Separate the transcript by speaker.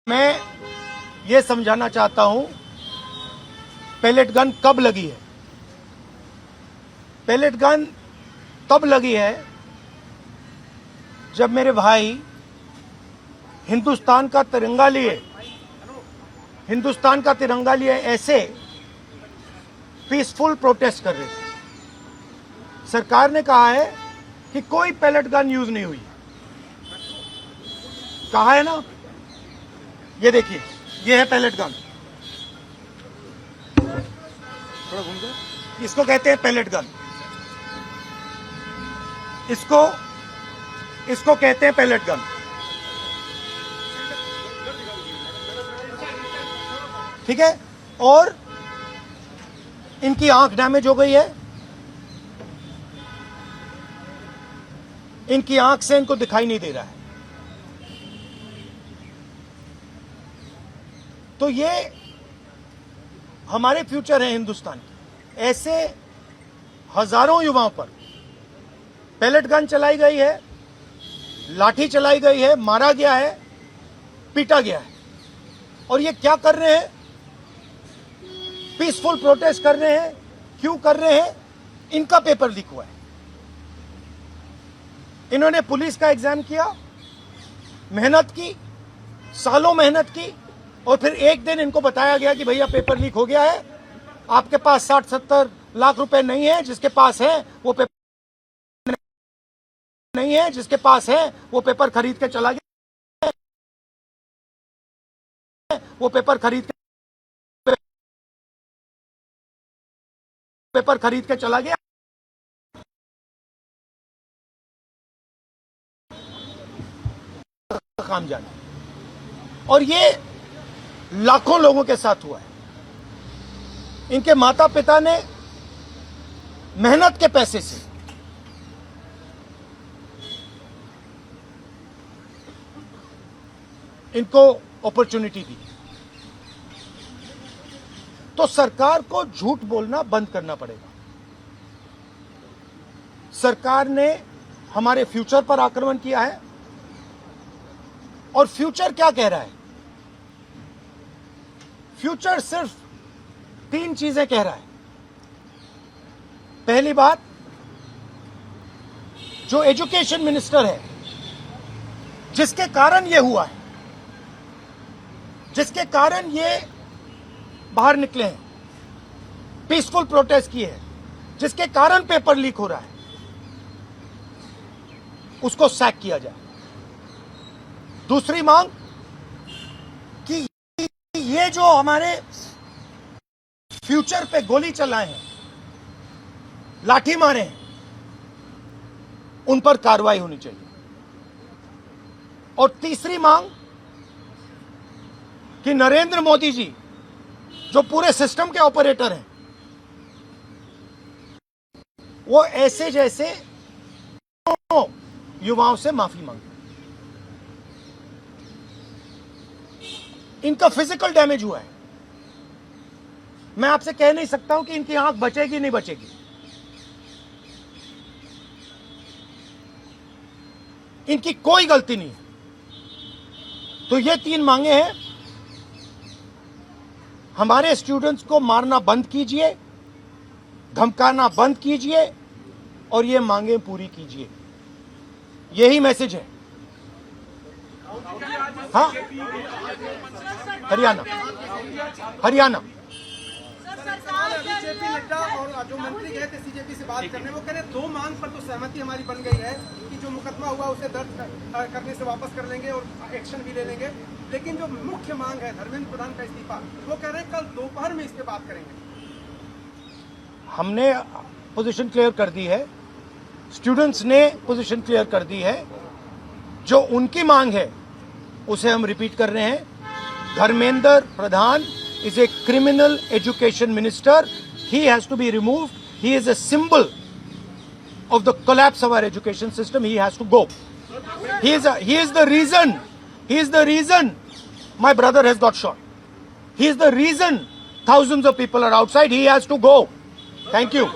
Speaker 1: मैं ये समझाना चाहता हूं पेलेट गन कब लगी है। पेलेट गन तब लगी है जब मेरे भाई हिंदुस्तान का तिरंगा लिए ऐसे पीसफुल प्रोटेस्ट कर रहे थे। सरकार ने कहा है कि कोई पेलेट गन यूज नहीं हुई, कहा है ना। ये देखिए, ये है पेलेट गन, थोड़ा घूम जाए। इसको कहते हैं पेलेट गन, इसको कहते हैं पेलेट गन। ठीक है। और इनकी आंख डैमेज हो गई है, इनकी आंख से इनको दिखाई नहीं दे रहा है। तो ये हमारे फ्यूचर है हिंदुस्तान के। ऐसे हजारों युवाओं पर पेलेट गन चलाई गई है, लाठी चलाई गई है, मारा गया है, पीटा गया है। और ये क्या कर रहे हैं? पीसफुल प्रोटेस्ट कर रहे हैं। क्यों कर रहे हैं? इनका पेपर लीक हुआ है। इन्होंने पुलिस का एग्जाम किया, मेहनत की, सालों मेहनत की, और फिर एक दिन इनको बताया गया कि भैया पेपर लीक हो गया है, आपके पास 60-70 लाख रुपए नहीं है, जिसके पास है वो पेपर नहीं है, जिसके पास है वो पेपर खरीद के चला गया, वो पेपर खरीद के चला गया। काम जाने, और ये लाखों लोगों के साथ हुआ है। इनके माता पिता ने मेहनत के पैसे से इनको अपॉर्चुनिटी दी। तो सरकार को झूठ बोलना बंद करना पड़ेगा। सरकार ने हमारे फ्यूचर पर आक्रमण किया है, और फ्यूचर क्या कह रहा है? फ्यूचर सिर्फ 3 चीजें कह रहा है। पहली बात, जो एजुकेशन मिनिस्टर है, जिसके कारण यह हुआ है, जिसके कारण ये बाहर निकले हैं, पीसफुल प्रोटेस्ट किए हैं, जिसके कारण पेपर लीक हो रहा है, उसको सैक किया जाए। दूसरी मांग कि ये जो हमारे फ्यूचर पे गोली चलाए हैं, लाठी मारे हैं, उन पर कार्रवाई होनी चाहिए। और तीसरी मांग कि नरेंद्र मोदी जी, जो पूरे सिस्टम के ऑपरेटर हैं, वो ऐसे जैसे युवाओं से माफी मांगे। इनका फिजिकल डैमेज हुआ है। मैं आपसे कह नहीं सकता हूं कि इनकी आंख बचेगी नहीं बचेगी। इनकी कोई गलती नहीं है। तो ये 3 मांगे हैं। हमारे स्टूडेंट्स को मारना बंद कीजिए, धमकाना बंद कीजिए, और ये मांगे पूरी कीजिए। यही मैसेज है। हाँ, हरियाणा
Speaker 2: जेपी नड्डा और जो मंत्री गए थे सीजेपी से बात करने, वो कह रहे 2 मांग पर तो सहमति हमारी बन गई है कि जो मुकदमा हुआ उसे दर्ज करने से वापस कर लेंगे और एक्शन भी ले लेंगे। लेकिन जो मुख्य मांग है धर्मेंद्र प्रधान का इस्तीफा, वो कह रहे हैं कल दोपहर में इस पे बात करेंगे।
Speaker 1: हमने पोजीशन क्लियर कर दी है, स्टूडेंट्स ने पोजीशन क्लियर कर दी है। जो उनकी मांग है उसे हम रिपीट कर रहे हैं। Dharmendra Pradhan is a criminal education minister. He has to be removed. He is a symbol of the collapse of our education system. He has to go. He is the reason my brother has got shot. He is the reason thousands of people are outside. He has to go. Thank you.